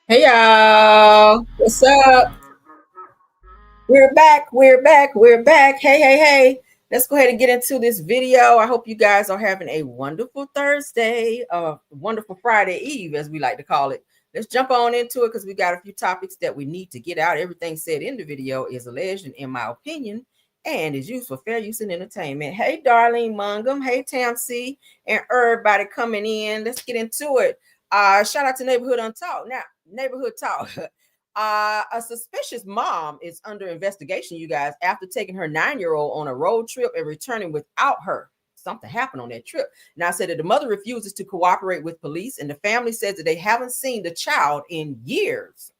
Hey y'all, what's up? We're back. Hey. Let's go ahead and get into this video. I hope you guys are having a wonderful Thursday, wonderful Friday Eve, as we like to call it. Let's jump on into it because we got a few topics that we need to get out. Everything said in the video is alleged and in my opinion, and is used for fair use and entertainment. Hey, Darlene Mungum. Hey, Tam C. And everybody coming in. Let's get into it. Shout out to Neighborhood Untalk. Now, Neighborhood Talk. A suspicious mom is under investigation, you guys, after taking her 9-year-old on a road trip and returning without her. Something happened on that trip. Now, said that the mother refuses to cooperate with police, and the family says that they haven't seen the child in years.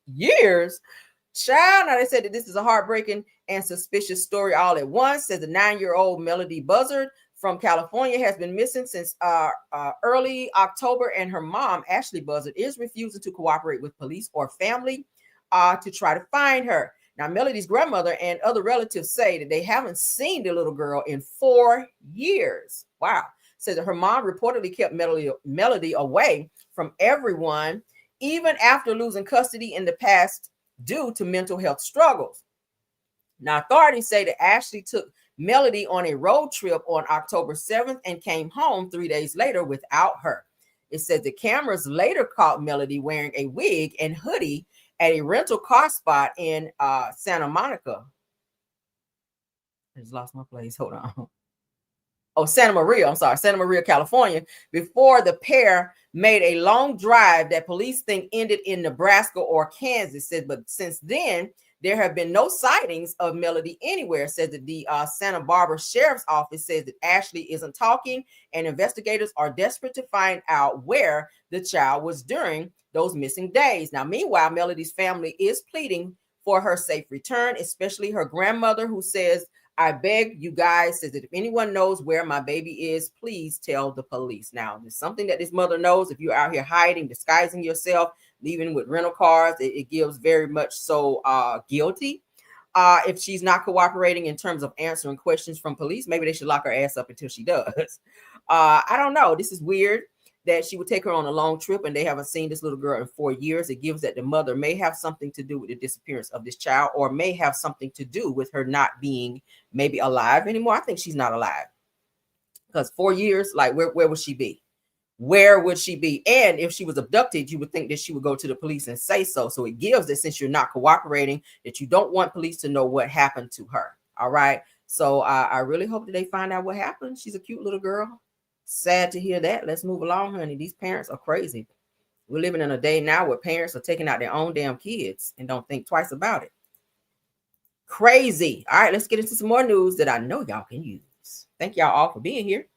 Years? Child, now they said that this is a heartbreaking and suspicious story all at once. Says the 9-year-old Melody Buzzard from California has been missing since early October, and her mom, Ashley Buzzard, is refusing to cooperate with police or family to try to find her. Now, Melody's grandmother and other relatives say that they haven't seen the little girl in 4 years. Wow. Says that her mom reportedly kept Melody away from everyone, even after losing custody in the past due to mental health struggles. Now, authorities say that Ashley took Melody on a road trip on October 7th and came home 3 days later without her. It says the cameras later caught Melody wearing a wig and hoodie at a rental car spot in Santa Monica. I just lost my place. Hold on. Oh, Santa Maria, California, before the pair made a long drive that police think ended in Nebraska or Kansas. Said, but since then, there have been no sightings of Melody anywhere. Said that the Santa Barbara Sheriff's Office says that Ashley isn't talking, and investigators are desperate to find out where the child was during those missing days. Now, meanwhile, Melody's family is pleading for her safe return, especially her grandmother, who says, I beg you guys, says that if anyone knows where my baby is, please tell the police. Now, there's something that this mother knows. If you're out here hiding, disguising yourself, leaving with rental cars, it gives very much so guilty. If she's not cooperating in terms of answering questions from police, maybe they should lock her ass up until she does. I don't know. This is weird that she would take her on a long trip and they haven't seen this little girl in 4 years. It gives that the mother may have something to do with the disappearance of this child, or may have something to do with her not being maybe alive anymore. I think she's not alive, because 4 years, like where would she be? Where would she be? And if she was abducted, you would think that she would go to the police and say so. So it gives that since you're not cooperating, that you don't want police to know what happened to her. All right. So I really hope that they find out what happened. She's a cute little girl. Sad to hear that. Let's move along, honey. These parents are crazy. We're living in a day now where parents are taking out their own damn kids and don't think twice about it. Crazy. All right, let's get into some more news that I know y'all can use. Thank y'all all for being here.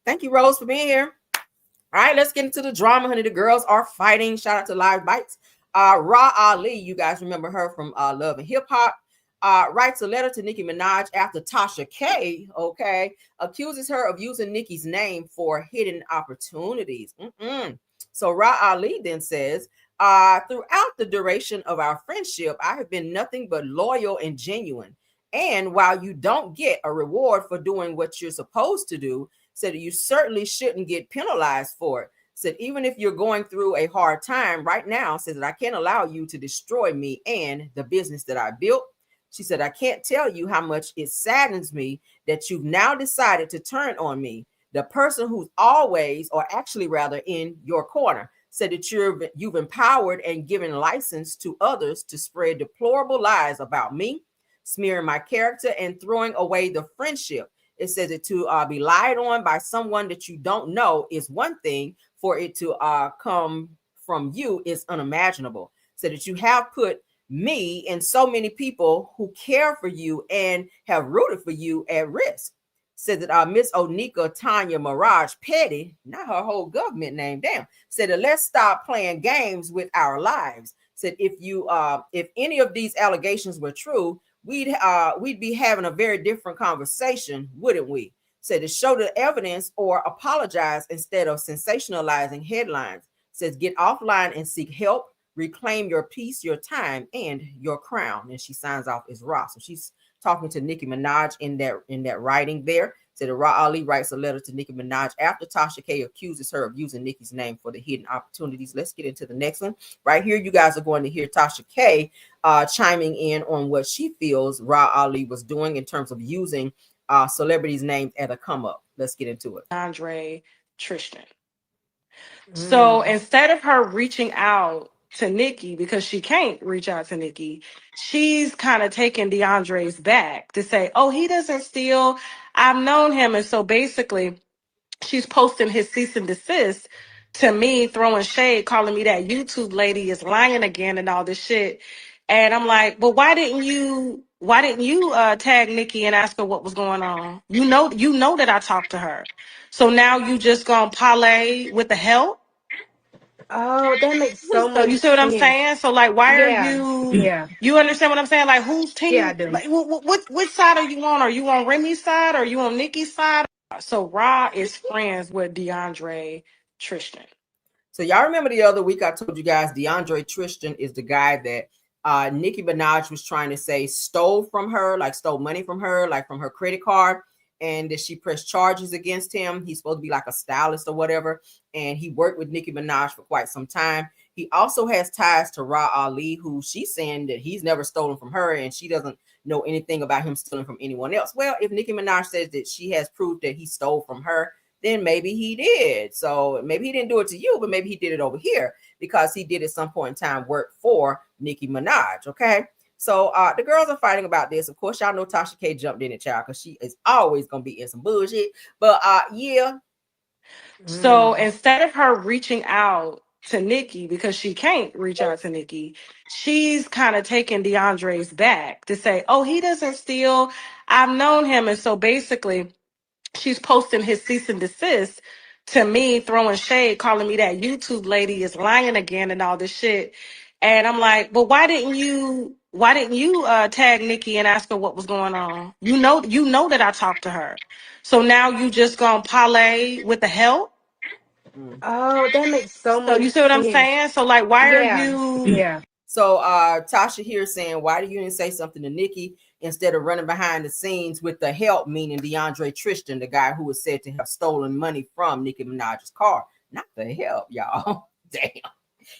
Thank you, Rose, for being here. All right, let's get into the drama, honey. The girls are fighting. Shout out to Live Bites. Ali, you guys remember her from Love and Hip Hop, writes a letter to Nicki Minaj after Tasha K, accuses her of using Nicki's name for hidden opportunities. So Ali then says, throughout the duration of our friendship, I have been nothing but loyal and genuine. And while you don't get a reward for doing what you're supposed to do, said you certainly shouldn't get penalized for it. Said even if you're going through a hard time right now, says that I can't allow you to destroy me and the business that I built. She said, I can't tell you how much it saddens me that you've now decided to turn on me, the person who's always, or actually rather, in your corner. Said that you've empowered and given license to others to spread deplorable lies about me, smearing my character and throwing away the friendship. It says that to be lied on by someone that you don't know is one thing. For it to come from you is unimaginable. So that you have put me and so many people who care for you and have rooted for you at risk. Said that Miss Onika Tanya Mirage Petty, not her whole government name, damn, said that let's stop playing games with our lives. Said if any of these allegations were true, we'd be having a very different conversation, wouldn't we? Said to show the evidence or apologize instead of sensationalizing headlines. Says get offline and seek help, reclaim your peace, your time, and your crown. And she signs off as RHOP. So she's talking to Nicki Minaj in that writing there. Said that Ra Ali writes a letter to Nicki Minaj after Tasha K accuses her of using Nicki's name for the hidden opportunities. Let's get into the next one. Right here, you guys are going to hear Tasha K chiming in on what she feels Ra Ali was doing in terms of using celebrities' names at a come up. Let's get into it. Andre Tristan. So instead of her reaching out to Nicki, because she can't reach out to Nicki, she's kind of taking DeAndre's back to say, oh, he doesn't steal. I've known him. And so basically, she's posting his cease and desist to me, throwing shade, calling me that YouTube lady is lying again and all this shit. And I'm like, but why didn't you tag Nicki and ask her what was going on? You know that I talked to her. So now you just gonna parlay with the help? Oh, that makes so So much you see what I'm sense. saying? So like, why are Yeah, you? yeah, You understand what I'm saying? Like, whose yeah, I team? do. Like, which side are you on? Are you on Remy's side? Or are you on Nicki's side? So Ra is friends with DeAndre Tristan. So y'all remember the other week I told you guys DeAndre Tristan is the guy that Nicki Minaj was trying to say stole from her, like stole money from her, like from her credit card, and that she pressed charges against him. He's supposed to be like a stylist or whatever, and he worked with Nicki Minaj for quite some time. He also has ties to Ra Ali, who she's saying that he's never stolen from her, and she doesn't know anything about him stealing from anyone else. Well, if Nicki Minaj says that she has proof that he stole from her, then maybe he did. So maybe he didn't do it to you, but maybe he did it over here because he did at some point in time work for Nicki Minaj. Okay. So the girls are fighting about this. Of course, y'all know Tasha K jumped in it, child, because she is always gonna be in some bullshit. But yeah. So instead of her reaching out to Nicki, because she can't reach out to Nicki, she's kind of taking DeAndre's back to say, oh, he doesn't steal. I've known him. And so basically, she's posting his cease and desist to me, throwing shade, calling me that YouTube lady is lying again and all this shit. And I'm like, but why didn't you tag Nicki and ask her what was going on? You know that I talked to her. So now you just gonna parlay with the help? Oh, that makes so So much you see what I'm sense. saying? So like, why are Yeah, you? yeah. So Tasha here saying, why do you didn't say something to Nicki instead of running behind the scenes with the help, meaning DeAndre Tristan, the guy who was said to have stolen money from Nicki Minaj's car? Not the help, y'all. Damn.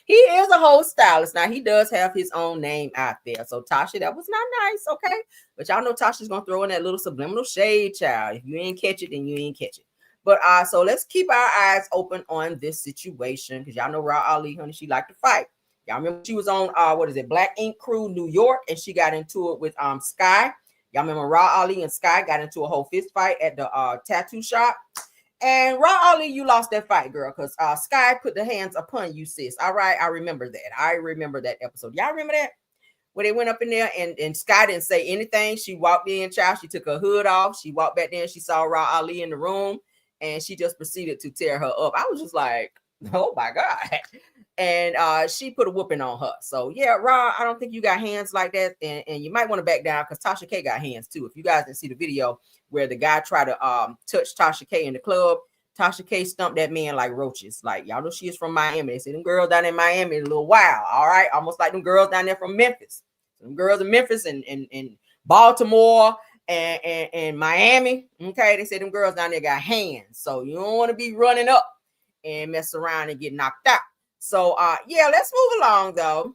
He is a whole stylist. Now he does have his own name out there. So Tasha, that was not nice, okay? But y'all know Tasha's gonna throw in that little subliminal shade, child. If you ain't catch it, then you ain't catch it. But so let's keep our eyes open on this situation because y'all know Ra Ali, honey, she liked to fight. Y'all remember she was on what is it, Black Ink Crew, New York, and she got into it with Sky. Y'all remember Ra Ali and Sky got into a whole fist fight at the tattoo shop. And Ra Ali, you lost that fight, girl, because Sky put the hands upon you, sis. All right, I remember that. I remember that episode. Y'all remember that? Where they went up in there and Sky didn't say anything. She walked in, child. She took her hood off. She walked back there. She saw Ra Ali in the room, and she just proceeded to tear her up. I was just like, oh my God. And she put a whooping on her. So yeah, Ra, I don't think you got hands like that. And you might want to back down because Tasha K got hands too. If you guys didn't see the video where the guy tried to touch Tasha K in the club, Tasha K stumped that man like roaches. Like, y'all know she is from Miami. They say them girls down in Miami a little wild. All right. Almost like them girls down there from Memphis. Them girls in Memphis and Baltimore and Miami. Okay. They say them girls down there got hands. So you don't want to be running up and mess around and get knocked out. So yeah, let's move along though.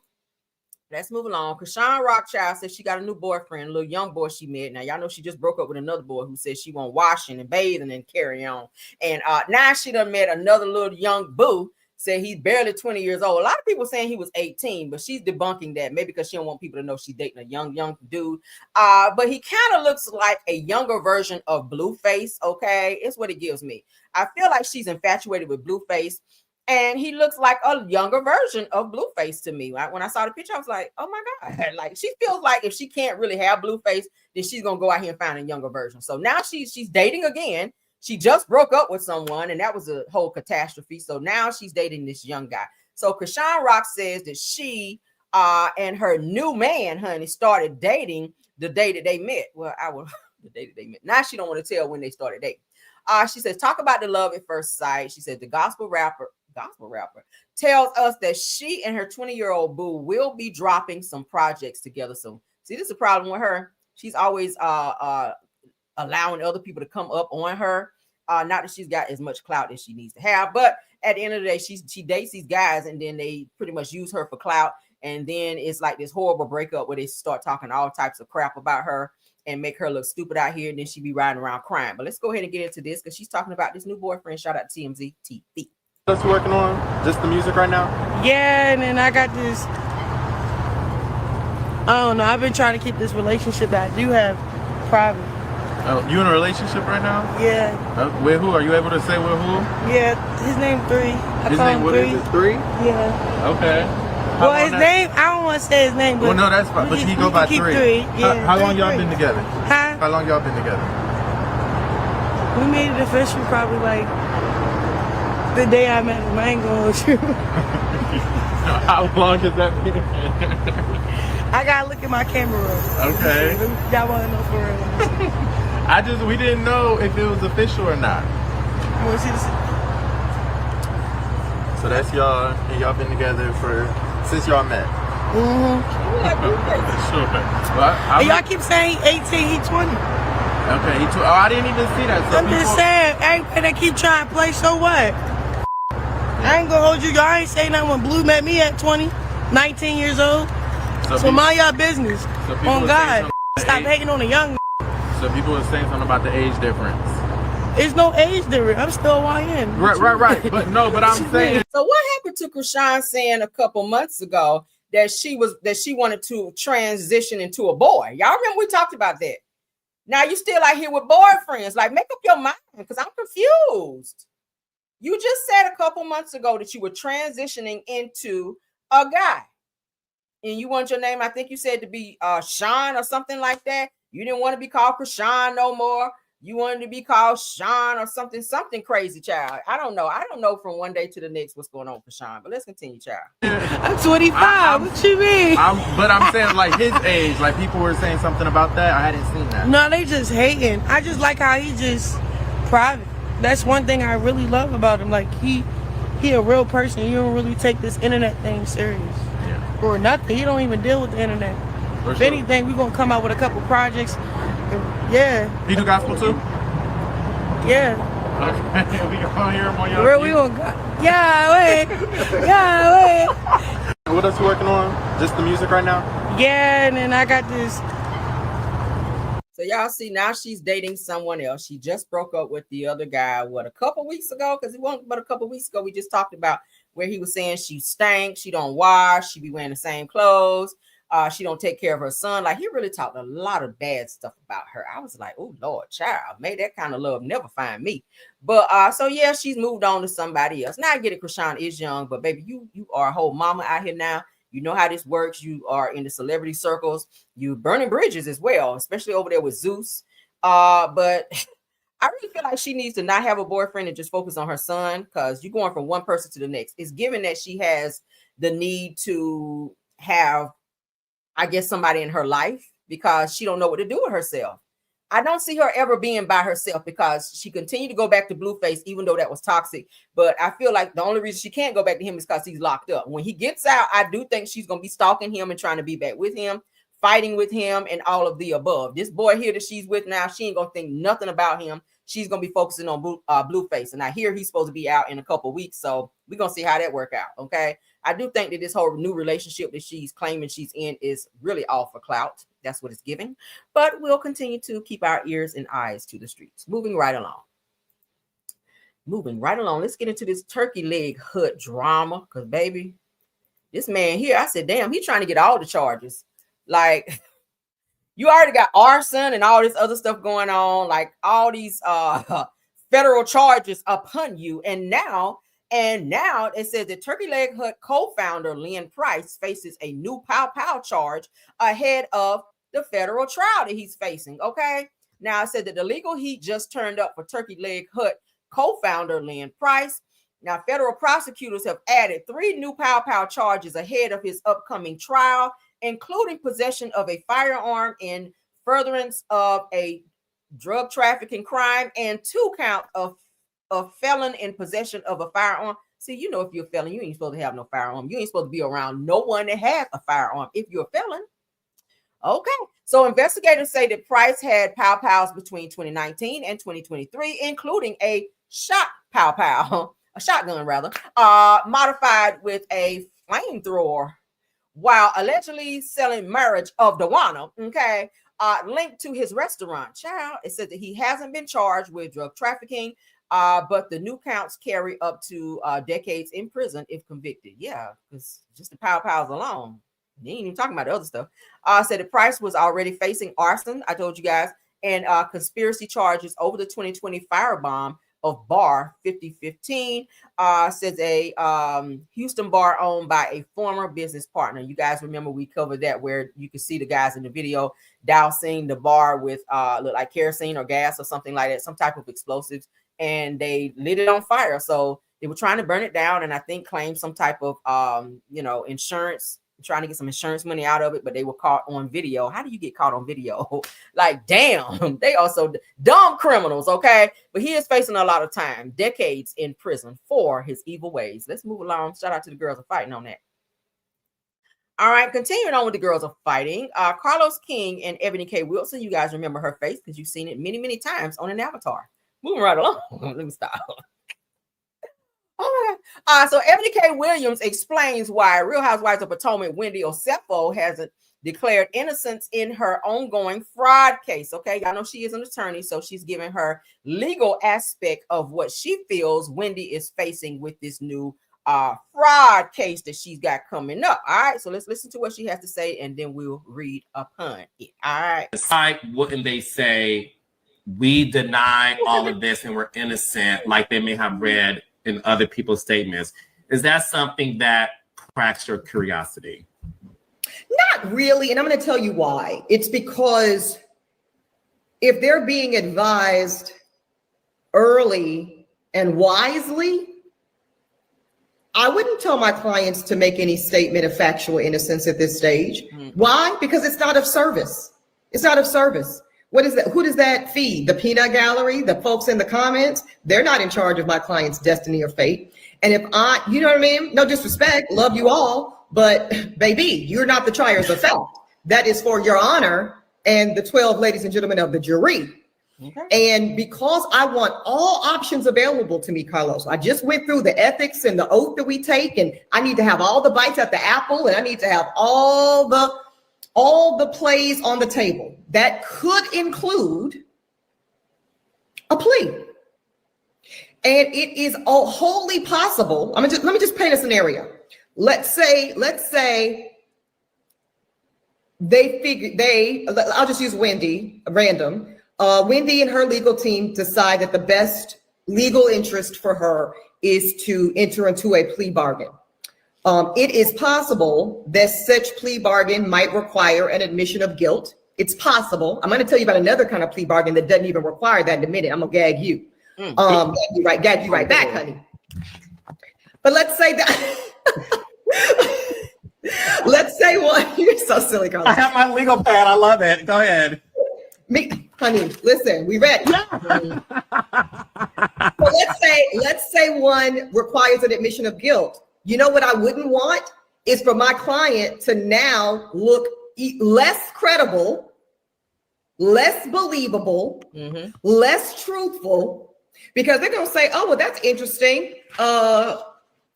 Let's move along. Chrisean Rockchild says she got a new boyfriend, a little young boy she met. Now, y'all know she just broke up with another boy who says she won't washing and bathing and carry on. And now she done met another little young boo. Said he's barely 20 years old. A lot of people saying he was 18, but she's debunking that. Maybe because she don't want people to know she's dating a young dude. But he kind of looks like a younger version of Blueface, okay? It's what it gives me. I feel like she's infatuated with Blueface. And he looks like a younger version of Blueface to me. When I saw the picture, I was like, oh my God. Like she feels like if she can't really have Blueface, then she's gonna go out here and find a younger version. So now she's dating again. She just broke up with someone, and that was a whole catastrophe. So now she's dating this young guy. So Chrisean Rock says that she and her new man, honey, started dating the day that they met. Well, the day that they met. Now she don't want to tell when they started dating. She says, talk about the love at first sight. She said the gospel rapper tells us that she and her 20-year-old boo will be dropping some projects together soon. See, this is a problem with her. She's always allowing other people to come up on her. Not that she's got as much clout as she needs to have, but at the end of the day, she dates these guys and then they pretty much use her for clout. And then it's like this horrible breakup where they start talking all types of crap about her and make her look stupid out here. And then she be riding around crying. But let's go ahead and get into this because she's talking about this new boyfriend. Shout out to TMZ TV. That's working on just the music right now? Yeah, and then I got this. I don't know. I've been trying to keep this relationship that I do have private. Oh, you in a relationship right now? Yeah. With who? Are you able to say with who? Yeah, his name 3. His name, what is it? 3? Yeah. Okay. Well, his name, I don't want to say his name, but... Well, no, that's fine. But he go by 3. Yeah. How long y'all been together? Huh? How long y'all been together? We made it official probably like the day I met him. I ain't gonna hold you. How long has that been? I gotta look at my camera roll. Okay. Y'all wanna know for real? We didn't know if it was official or not. You wanna see this? So that's y'all, and y'all been together since y'all met. Sure. Well, And y'all keep saying 18, he 20. Okay, I didn't even see that. So I'm just saying, everybody that keep trying to play, so what? I ain't gonna hold you. Y'all ain't say nothing when Blue met me at 20, 19 years old. So mind y'all business. So on God. Stop hating on a young. So people are saying something about the age difference. There's no age difference. I'm still YN. Right. But I'm saying. So what happened to Chrisean saying a couple months ago that she wanted to transition into a boy? Y'all remember we talked about that. Now you still out here with boyfriends. Like, make up your mind because I'm confused. You just said a couple months ago that you were transitioning into a guy. And you want your name, I think you said, to be Sean or something like that. You didn't want to be called Chrisean no more. You wanted to be called Sean or something crazy, child. I don't know from one day to the next what's going on for Sean. But let's continue, child. I'm 25. What you mean? But I'm saying like his age. Like people were saying something about that. I hadn't seen that. No, they just hating. I just like how he just private. That's one thing I really love about him. Like he a real person. You don't really take this internet thing serious. Yeah. Or nothing. He don't even deal with the internet. If anything, we're gonna come out with a couple projects. Yeah. He do gospel too? Yeah. Okay. We gonna hear him on your Where we gonna go? Yeah, wait. What else you working on? Just the music right now? Yeah, and then I got this. So y'all see now she's dating someone else. She just broke up with the other guy, a couple weeks ago? Because it wasn't but a couple weeks ago we just talked about where he was saying she stank, she don't wash, she be wearing the same clothes, she don't take care of her son. Like he really talked a lot of bad stuff about her. I was like, oh Lord, child, may that kind of love never find me. But so yeah, she's moved on to somebody else. Now I get it, Chrisean is young, but baby, you are a whole mama out here now. You know how this works. You are in the celebrity circles. You burning bridges as well, especially over there with Zeus. But I really feel like she needs to not have a boyfriend and just focus on her son, because you're going from one person to the next. It's given that she has the need to have, I guess, somebody in her life because she don't know what to do with herself. I don't see her ever being by herself because she continued to go back to Blueface, even though that was toxic. But I feel like the only reason she can't go back to him is because he's locked up. When he gets out, I do think she's going to be stalking him and trying to be back with him, fighting with him, and all of the above. This boy here that she's with now, she ain't going to think nothing about him. She's going to be focusing on Blueface. And I hear he's supposed to be out in a couple of weeks. So we're going to see how that work out. Okay. I do think that this whole new relationship that she's claiming she's in is really all for clout. That's what it's giving. But we'll continue to keep our ears and eyes to the streets. Moving right along. Let's get into this turkey leg hood drama. Because, baby, this man here, I said, damn, he's trying to get all the charges. Like, you already got arson and all this other stuff going on. Like, all these federal charges upon you. And now it says the Turkey Leg Hut co-founder Lynn Price faces a new pow charge ahead of the federal trial that he's facing. Okay. Now it said that the legal heat just turned up for Turkey Leg Hut co-founder Lynn Price. Now federal prosecutors have added 3 new pow charges ahead of his upcoming trial, including possession of a firearm in furtherance of a drug trafficking crime and 2 counts of felon in possession of a firearm. See, you know, if you're a felon, you ain't supposed to have no firearm. You ain't supposed to be around no one that has a firearm if you're a felon. Okay. So investigators say that Price had pow pows between 2019 and 2023, including a a shotgun rather, modified with a flamethrower, while allegedly selling marriage of Dawana. Okay. Linked to his restaurant. Child, it said that he hasn't been charged with drug trafficking, but the new counts carry up to decades in prison if convicted. Yeah, because just the pow pows alone. He ain't even talking about the other stuff. Said the Price was already facing arson, I told you guys, and conspiracy charges over the 2020 firebomb of Bar 5015. Says a Houston bar owned by a former business partner. You guys remember we covered that, where you could see the guys in the video dousing the bar with look like kerosene or gas or something like that, some type of explosives, and they lit it on fire. So they were trying to burn it down, and I think claim some type of insurance, trying to get some insurance money out of it, but they were caught on video. How do you get caught on video? Like, damn, they also dumb criminals, okay? But he is facing a lot of time, decades in prison for his evil ways. Let's move along. Shout out to the girls are fighting on that. All right, continuing on with the girls are fighting. Carlos King and Ebony K. Wilson. You guys remember her face because you've seen it many, many times on an avatar. Moving right along. Let me stop. All right. So Ebony K. Williams explains why Real Housewives of Potomac Wendy Osefo hasn't declared innocence in her ongoing fraud case. Okay, y'all know she is an attorney, so she's giving her legal aspect of what she feels Wendy is facing with this new fraud case that she's got coming up. All right, so let's listen to what she has to say, and then we'll read upon it. All right. Like, wouldn't they say we deny all of this and we're innocent, like they may have read in other people's statements? Is that something that cracks your curiosity? Not really, and I'm going to tell you why. It's because if they're being advised early and wisely, I wouldn't tell my clients to make any statement of factual innocence at this stage. Why? Because it's not of service. It's not of service. What is that? Who does that feed? The peanut gallery, the folks in the comments? They're not in charge of my client's destiny or fate. And if you know what I mean? No disrespect, love you all, but baby, you're not the triers of fact. That is for your honor and the 12 ladies and gentlemen of the jury. Okay. And because I want all options available to me, Carlos, I just went through the ethics and the oath that we take, and I need to have all the bites at the apple, and I need to have all the plays on the table. That could include a plea. And it is wholly possible. Let me just paint a scenario. Let's say I'll just use Wendy, random. Wendy and her legal team decide that the best legal interest for her is to enter into a plea bargain. It is possible that such plea bargain might require an admission of guilt. It's possible. I'm going to tell you about another kind of plea bargain that doesn't even require that in a minute. I'm going to gag you. Gag you right back, honey. But let's say that. Let's say one. You're so silly, Carlos. I have my legal pad. I love it. Go ahead. Honey, listen, we ready. So let's say one requires an admission of guilt. You know what I wouldn't want is for my client to now look less credible, less believable, less truthful, because they're going to say, oh, well, that's interesting.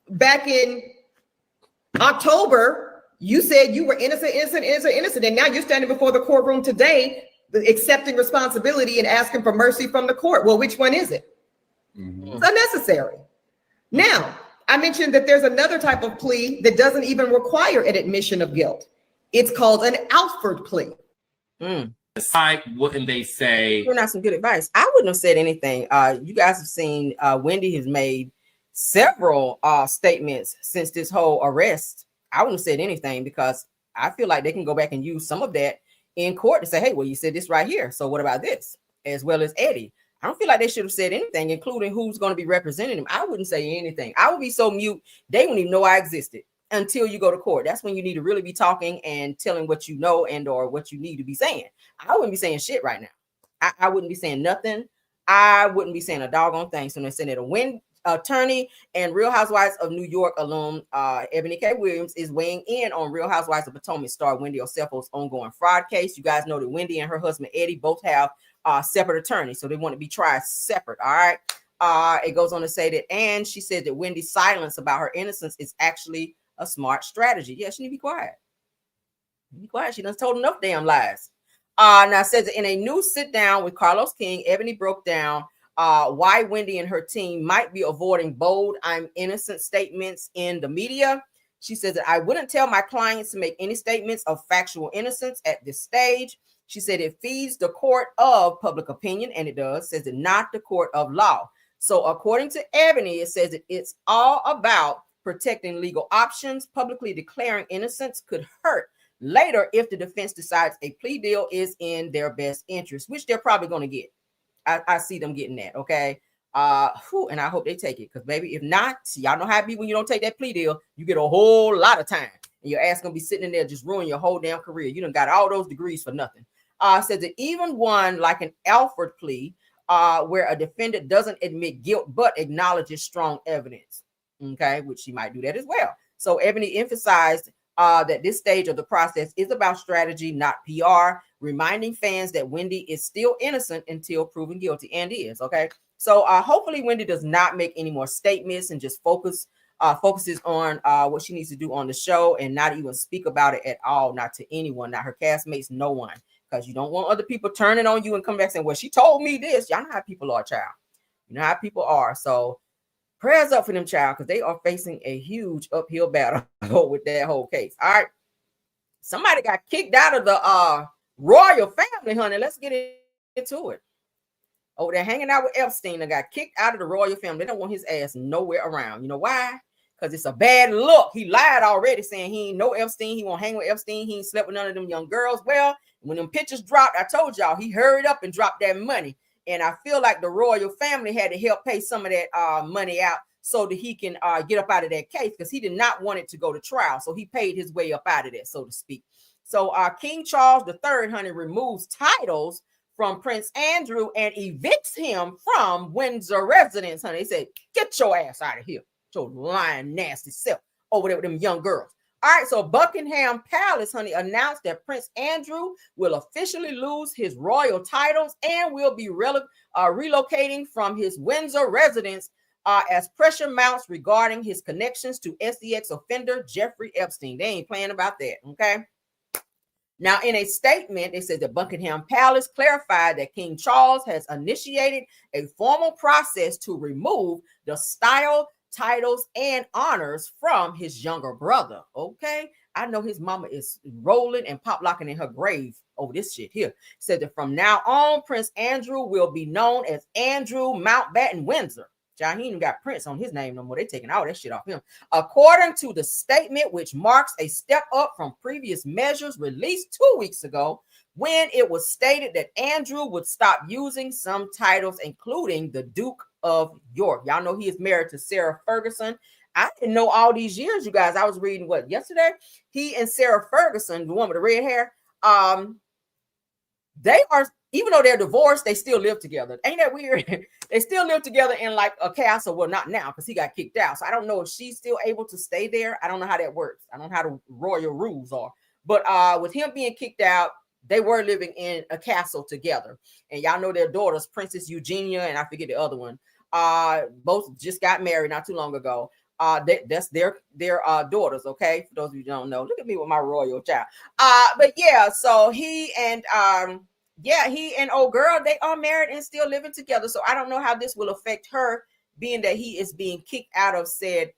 Back in October, you said you were innocent, and now you're standing before the courtroom today accepting responsibility and asking for mercy from the court. Well, which one is it? It's unnecessary. Now, I mentioned that there's another type of plea that doesn't even require an admission of guilt. It's called an Alford plea. Like, wouldn't they say? We're not some good advice. I wouldn't have said anything. You guys have seen Wendy has made several statements since this whole arrest. I wouldn't have said anything because I feel like they can go back and use some of that in court to say, hey, well, you said this right here. So what about this? As well as Eddie. I don't feel like they should have said anything, including who's going to be representing him. I wouldn't say anything. I would be so mute. They wouldn't even know I existed until you go to court. That's when you need to really be talking and telling what you know and or what you need to be saying. I wouldn't be saying shit right now. I wouldn't be saying nothing. I wouldn't be saying a doggone thing. So they're saying that attorney and Real Housewives of New York alum Ebony K. Williams is weighing in on Real Housewives of Potomac star Wendy Osefo's ongoing fraud case. You guys know that Wendy and her husband Eddie both have separate attorneys, so they want to be tried separate. All right. It goes on to say that, and she said that Wendy's silence about her innocence is actually a smart strategy. Yeah, she need to be quiet. Be quiet. She done told enough damn lies. Now it says that in a new sit down with Carlos King, Ebony broke down why Wendy and her team might be avoiding bold "I'm innocent" statements in the media. She says that I wouldn't tell my clients to make any statements of factual innocence at this stage. She said it feeds the court of public opinion, and it does, says it not the court of law. So according to Ebony, it says that it's all about protecting legal options. Publicly declaring innocence could hurt later if the defense decides a plea deal is in their best interest, which they're probably going to get. I see them getting that. Okay. And I hope they take it, because baby, if not, y'all know how it be when you don't take that plea deal, you get a whole lot of time and your ass gonna be sitting in there just ruining your whole damn career. You done got all those degrees for nothing. Says that even one like an Alford plea, where a defendant doesn't admit guilt but acknowledges strong evidence, okay, which she might do that as well. So Ebony emphasized that this stage of the process is about strategy, not PR, reminding fans that Wendy is still innocent until proven guilty, and is. Okay, so hopefully Wendy does not make any more statements and just focuses on what she needs to do on the show, and not even speak about it at all, not to anyone, not her castmates, no one, because you don't want other people turning on you and come back saying, well, she told me this. Y'all know how people are, child. You know how people are. So prayers up for them, child, because they are facing a huge uphill battle with that whole case. All right. Somebody got kicked out of the royal family, honey. Let's get into it. Oh, they're hanging out with Epstein. They got kicked out of the royal family. They don't want his ass nowhere around. You know why? Because it's a bad look. He lied already, saying he ain't know Epstein. He won't hang with Epstein. He ain't slept with none of them young girls. Well, when them pictures dropped, I told y'all, he hurried up and dropped that money. And I feel like the royal family had to help pay some of that money out so that he can get up out of that case, because he did not want it to go to trial. So he paid his way up out of that, so to speak. So King Charles III, honey, removes titles from Prince Andrew and evicts him from Windsor residence, honey. They said, get your ass out of here. Your lying, nasty self over there with them young girls. All right, so Buckingham Palace, honey, announced that Prince Andrew will officially lose his royal titles and will be relocating from his Windsor residence as pressure mounts regarding his connections to SEX offender Jeffrey Epstein. They ain't playing about that, okay? Now, in a statement, it says that Buckingham Palace clarified that King Charles has initiated a formal process to remove the style, titles, and honors from his younger brother. Okay, I know his mama is rolling and pop locking in her grave over this shit here. Said that from now on, Prince Andrew will be known as Andrew Mountbatten Windsor. John, he ain't got Prince on his name no more. They taking all that shit off him. According to the statement, which marks a step up from previous measures released 2 weeks ago, when it was stated that Andrew would stop using some titles, including the Duke of York. Y'all know he is married to Sarah Ferguson. I didn't know all these years, you guys. I was reading yesterday. He and Sarah Ferguson, the one with the red hair, they are, even though they're divorced, they still live together. Ain't that weird? They still live together in like a castle. Well, not now, because he got kicked out. So I don't know if she's still able to stay there. I don't know how that works. I don't know how the royal rules are. But with him being kicked out, they were living in a castle together. And y'all know their daughters, Princess Eugenia, and I forget the other one. Both just got married not too long ago. That's their daughters, okay? For those of you who don't know, look at me with my royal child. But yeah, so he and old girl, they are married and still living together. So I don't know how this will affect her, being that he is being kicked out of said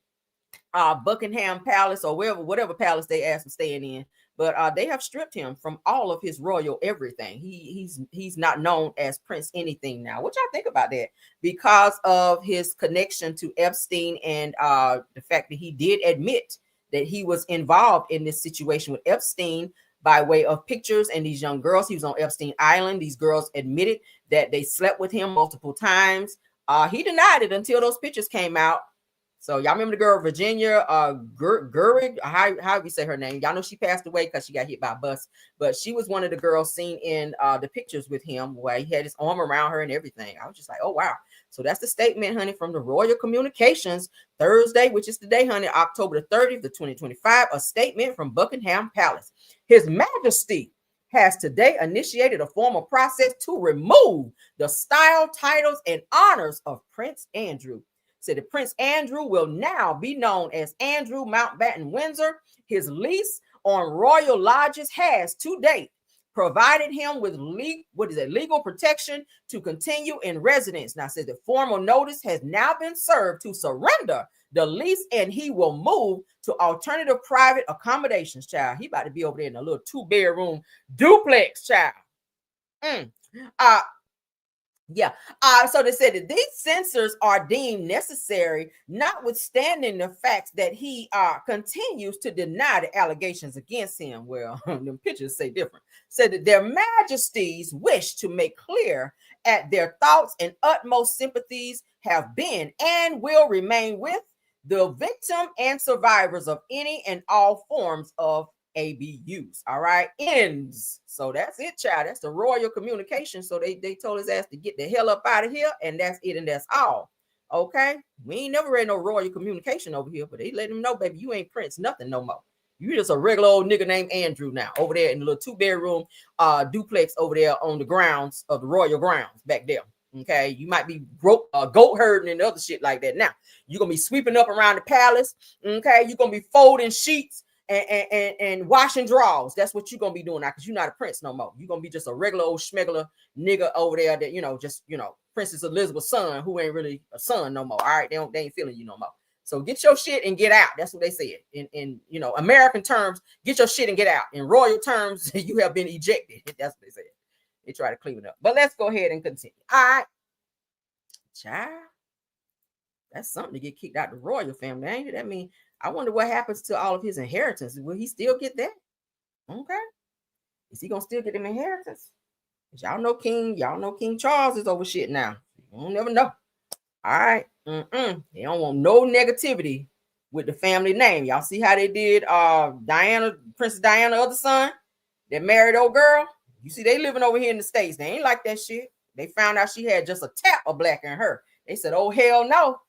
Buckingham Palace or whatever palace they asked him staying in. But they have stripped him from all of his royal everything. He's not known as Prince anything now. What y'all think about that? Because of his connection to Epstein and the fact that he did admit that he was involved in this situation with Epstein by way of pictures and these young girls. He was on Epstein Island. These girls admitted that they slept with him multiple times. He denied it until those pictures came out. So y'all remember the girl Virginia Gurrig? How you say her name? Y'all know she passed away because she got hit by a bus. But she was one of the girls seen in the pictures with him where he had his arm around her and everything. I was just like, oh wow. So that's the statement, honey, from the Royal Communications Thursday, which is today, honey, October the 30th of 2025. A statement from Buckingham Palace. His Majesty has today initiated a formal process to remove the style, titles, and honors of Prince Andrew. Said that Prince Andrew will now be known as Andrew Mountbatten Windsor. His lease on royal lodges has to date provided him with legal protection to continue in residence. Now, says the formal notice has now been served to surrender the lease, and he will move to alternative private accommodations, child. He about to be over there in a little 2-bedroom duplex, child. So they said that these censors are deemed necessary, notwithstanding the facts that he continues to deny the allegations against him. Well, the pictures say different. Said that their majesties wish to make clear at their thoughts and utmost sympathies have been and will remain with the victim and survivors of any and all forms of ABUs. All right, ends. So that's it, child. That's the Royal Communication. So they told his ass to get the hell up out of here, and that's it, and that's all. Okay, we ain't never read no Royal Communication over here, but they let him know, baby, you ain't Prince nothing no more. You just a regular old nigga named Andrew now over there in the little 2-bedroom duplex over there on the grounds of the royal grounds back there. Okay, you might be goat herding and other shit like that. Now you're gonna be sweeping up around the palace. Okay, you're gonna be folding sheets and washing drawers. That's what you're gonna be doing now, because you're not a prince no more. You're gonna be just a regular old schmegular nigga over there that just Princess Elizabeth's son, who ain't really a son no more. All right, they ain't feeling you no more. So get your shit and get out. That's what they said. In American terms, get your shit and get out. In royal terms, you have been ejected. That's what they said. They try to clean it up. But let's go ahead and continue. All right, child. That's something to get kicked out the royal family, ain't it? I mean, I wonder what happens to all of his inheritance. Will he still get that? Okay. Is he gonna still get them inheritance? Y'all know King Charles is over shit now. You don't never know. All right. They don't want no negativity with the family name. Y'all see how they did Princess Diana, other son, that married old girl. You see, they living over here in the States. They ain't like that shit. They found out she had just a tap of black in her. They said, oh, hell no.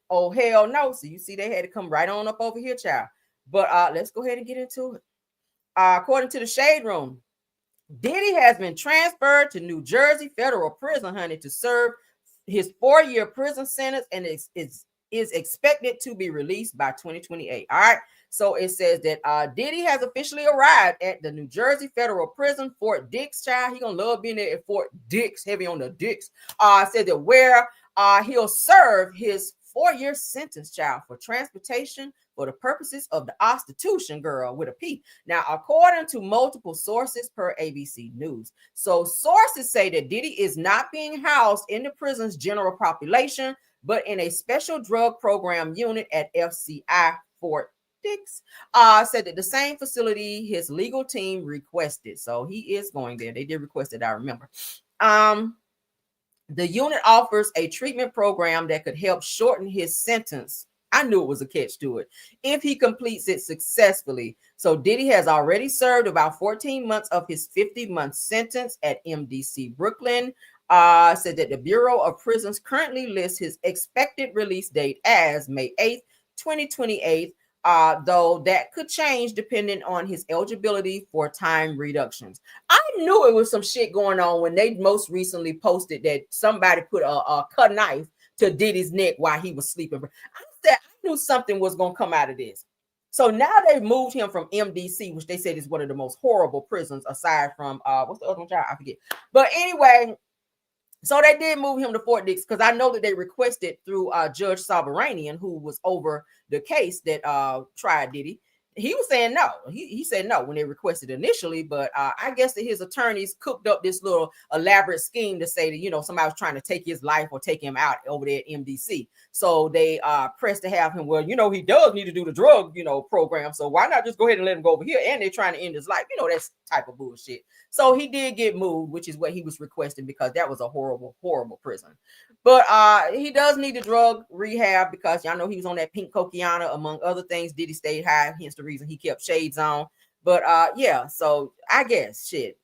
Oh, hell no. So you see, they had to come right on up over here, child. But let's go ahead and get into it. According to the Shade Room, Diddy has been transferred to New Jersey Federal Prison, honey, to serve his 4-year prison sentence, and is expected to be released by 2028. All right. So it says that Diddy has officially arrived at the New Jersey Federal Prison, Fort Dix, child. He gonna love being there at Fort Dix, heavy on the dicks. Said that where he'll serve his 4-year sentence, child, for transportation for the purposes of the Constitution, girl, with a P. Now, according to multiple sources per ABC News. So sources say that Diddy is not being housed in the prison's general population, but in a special drug program unit at FCI Fort Dix. Said that the same facility his legal team requested. So he is going there. They did request it, I remember. The unit offers a treatment program that could help shorten his sentence. I knew it was a catch to it if he completes it successfully. So Diddy has already served about 14 months of his 50-month sentence at MDC Brooklyn. Said that the Bureau of Prisons currently lists his expected release date as May 8th, 2028, though that could change depending on his eligibility for time reductions. I knew it was some shit going on when they most recently posted that somebody put a cut knife to Diddy's neck while he was sleeping. I knew something was going to come out of this. So now they've moved him from MDC, which they said is one of the most horrible prisons aside from, what's the other one, child? I forget. But anyway, so they did move him to Fort Dix because I know that they requested through Judge Soberanian, who was over the case that tried Diddy. he was saying no. He said no when they requested initially, but I guess that his attorneys cooked up this little elaborate scheme to say that, you know, somebody was trying to take his life or take him out over there at MDC. So they pressed to have him, well, you know, he does need to do the drug, you know, program. So why not just go ahead and let him go over here? And they're trying to end his life. You know, that's type of bullshit. So he did get moved, which is what he was requesting, because that was a horrible, horrible prison. But he does need a drug rehab because y'all know he was on that pink coquiana, among other things. Diddy stayed high, hence the reason he kept shades on. But yeah, so I guess shit.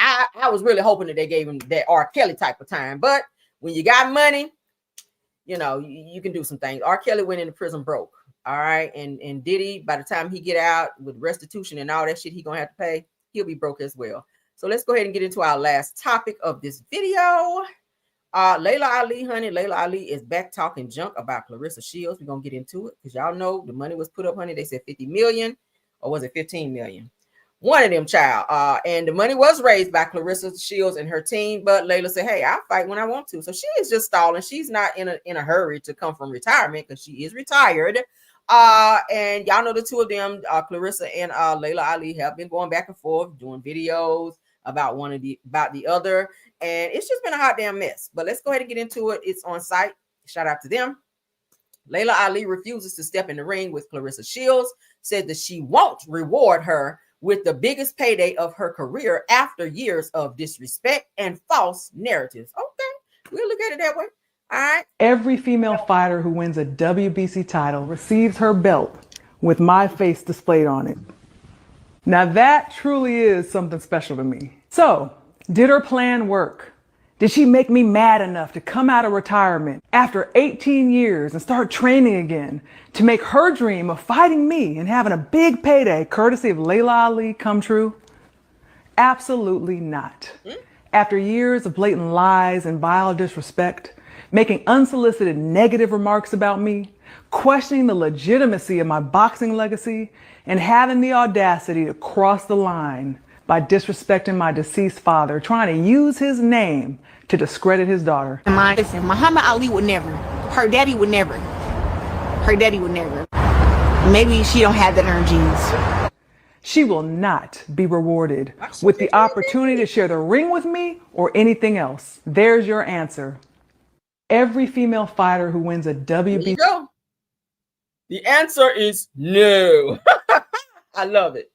I was really hoping that they gave him that R. Kelly type of time. But when you got money, you know, you can do some things. R. Kelly went into prison broke. All right. And Diddy, by the time he get out with restitution and all that shit he gonna have to pay, he'll be broke as well. So let's go ahead and get into our last topic of this video. Laila Ali, honey. Laila Ali is back talking junk about Claressa Shields. We're gonna get into it because y'all know the money was put up, honey. They said 50 million, or was it 15 million? One of them, child. And the money was raised by Claressa Shields and her team, but Laila said, hey, I'll fight when I want to. So she is just stalling. She's not in a hurry to come from retirement because she is retired. And y'all know the two of them, Claressa and Laila Ali, have been going back and forth doing videos about the other, and it's just been a hot damn mess. But let's go ahead and get into it. It's on site. Shout out to them. Laila Ali refuses to step in the ring with Claressa Shields, said that she won't reward her with the biggest payday of her career after years of disrespect and false narratives. Okay, we'll look at it that way. All right. Every female fighter who wins a WBC title receives her belt with my face displayed on it. Now that truly is something special to me. So, did her plan work? Did she make me mad enough to come out of retirement after 18 years and start training again to make her dream of fighting me and having a big payday courtesy of Laila Ali come true? Absolutely not. After years of blatant lies and vile disrespect, making unsolicited negative remarks about me, questioning the legitimacy of my boxing legacy, and having the audacity to cross the line by disrespecting my deceased father, trying to use his name to discredit his daughter. Listen, Muhammad Ali would never. Her daddy would never. Her daddy would never. Maybe she don't have that in her genes. She will not be rewarded with the opportunity to share the ring with me or anything else. There's your answer. Every female fighter who wins a WBC. The answer is no. I love it.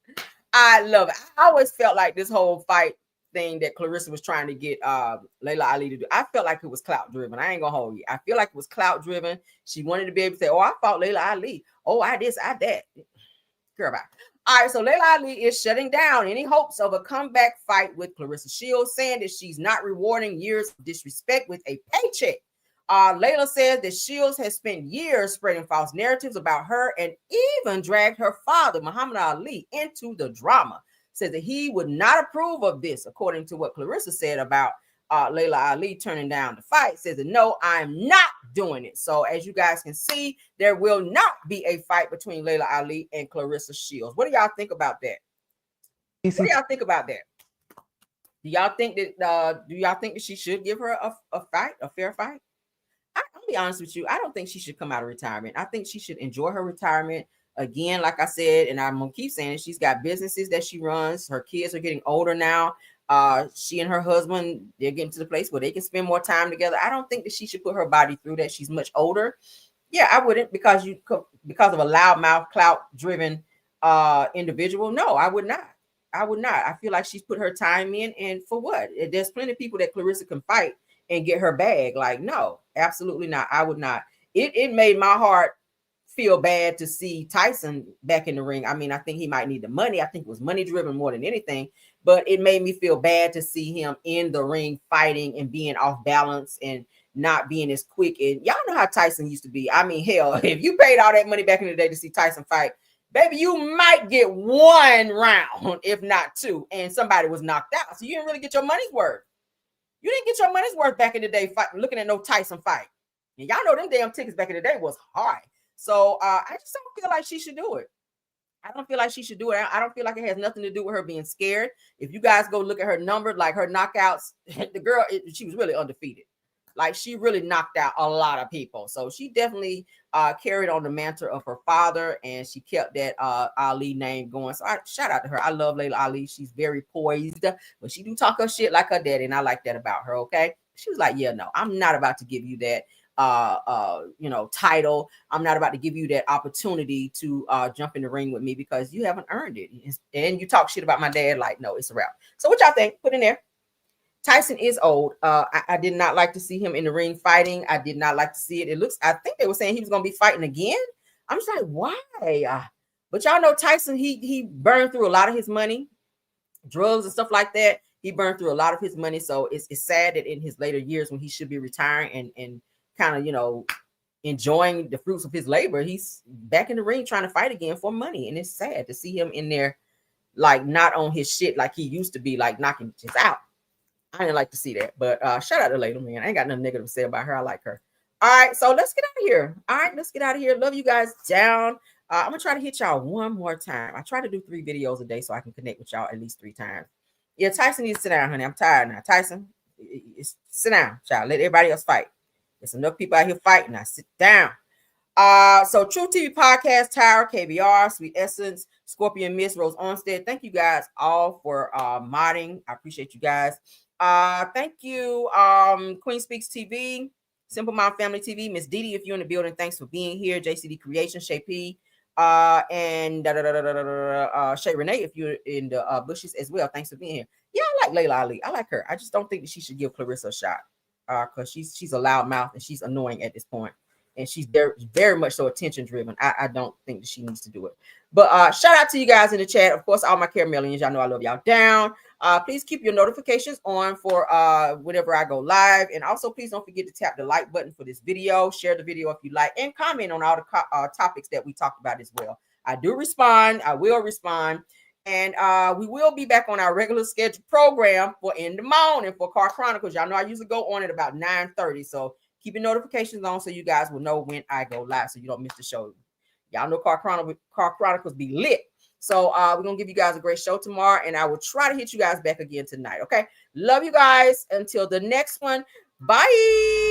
I love it. I always felt like this whole fight thing that Claressa was trying to get Laila Ali to do, I felt like it was clout driven. I ain't gonna hold you. I feel like it was clout driven. She wanted to be able to say, oh, I fought Laila Ali. Oh, I this, I that. Girl, bye. All right, so Laila Ali is shutting down any hopes of a comeback fight with Claressa Shields, saying that she's not rewarding years of disrespect with a paycheck. Laila says that Shields has spent years spreading false narratives about her and even dragged her father, Muhammad Ali, into the drama. Says that he would not approve of this, according to what Claressa said about Laila Ali turning down the fight. Says that no, I'm not doing it. So as you guys can see, there will not be a fight between Laila Ali and Claressa Shields. What do y'all think about that? What do y'all think about that? Do y'all think that she should give her a fight, a fair fight? I'll be honest with you. I don't think she should come out of retirement. I think she should enjoy her retirement. Again, like I said, and I'm gonna keep saying it, she's got businesses that she runs. Her kids are getting older now. She and her husband, they're getting to the place where they can spend more time together. I don't think that she should put her body through that. She's much older. Yeah, I wouldn't, because of a loudmouth, clout-driven individual. No, I would not. I would not. I feel like she's put her time in, and for what? There's plenty of people that Claressa can fight and get her bag. Like, no, absolutely not. I would not. It made my heart feel bad to see Tyson back in the ring. I mean, I think he might need the money. I think it was money driven more than anything, but it made me feel bad to see him in the ring fighting and being off balance and not being as quick. And y'all know how Tyson used to be. I mean, hell, if you paid all that money back in the day to see Tyson fight, baby, you might get one round, if not two, and somebody was knocked out. So you didn't really get your money's worth. You didn't get your money's worth back in the day looking at no Tyson fight. And y'all know them damn tickets back in the day was high. So I just don't feel like she should do it. I don't feel like she should do it. I don't feel like it has nothing to do with her being scared. If you guys go look at her numbers, like her knockouts, the girl, she was really undefeated. Like she really knocked out a lot of people. So she definitely carried on the mantle of her father, and she kept that Ali name going. So I shout out to her. I love Laila Ali. She's very poised, but she do talk her shit like her daddy, and I like that about her. Okay, she was like, yeah, no, I'm not about to give you that title. I'm not about to give you that opportunity to jump in the ring with me because you haven't earned it. And you talk shit about my dad, like, no, it's a wrap. So what y'all think? Put in there. Tyson is old. I did not like to see him in the ring fighting. I did not like to see it. I think they were saying he was going to be fighting again. I'm just like, why? But y'all know Tyson, he burned through a lot of his money, drugs and stuff like that. He burned through a lot of his money. So it's sad that in his later years when he should be retiring and kind of, enjoying the fruits of his labor, he's back in the ring trying to fight again for money. And it's sad to see him in there, like not on his shit like he used to be, like knocking shit out. I didn't like to see that, but shout out to Laila, man. I ain't got nothing negative to say about her. I like her. All right, so let's get out of here. All right, let's get out of here. Love you guys down. I'm gonna try to hit y'all one more time. I try to do 3 videos a day so I can connect with y'all at least 3 times. Yeah, Tyson needs to sit down, honey. I'm tired now. Tyson, sit down, child. Let everybody else fight. There's enough people out here fighting. Now sit down. So True TV Podcast, Tower, KBR, Sweet Essence, Scorpion Miss, Rose Onstead. Thank you guys all for modding. I appreciate you guys. Thank you, Queen Speaks TV, Simple Mom Family TV, Miss Diddy, if you're in the building, thanks for being here. JCD Creation, Shay P, and Shay Renee, if you're in the bushes as well, thanks for being here. Yeah, I like Laila Ali. I like her. I just don't think that she should give Claressa a shot, because she's a loud mouth and she's annoying at this point. And she's very, very much so attention driven. I don't think that she needs to do it. But shout out to you guys in the chat. Of course, all my Caramelians, y'all know I love y'all down. Please keep your notifications on for whenever I go live. And also, please don't forget to tap the like button for this video. Share the video if you like. And comment on all the topics that we talked about as well. I do respond. I will respond. And we will be back on our regular scheduled program for in the morning for Car Chronicles. Y'all know I usually go on at about 9:30. So keep your notifications on so you guys will know when I go live so you don't miss the show. Y'all know Car Chronicles be lit. So we're going to give you guys a great show tomorrow, and I will try to hit you guys back again tonight, okay? Love you guys. Until the next one. Bye.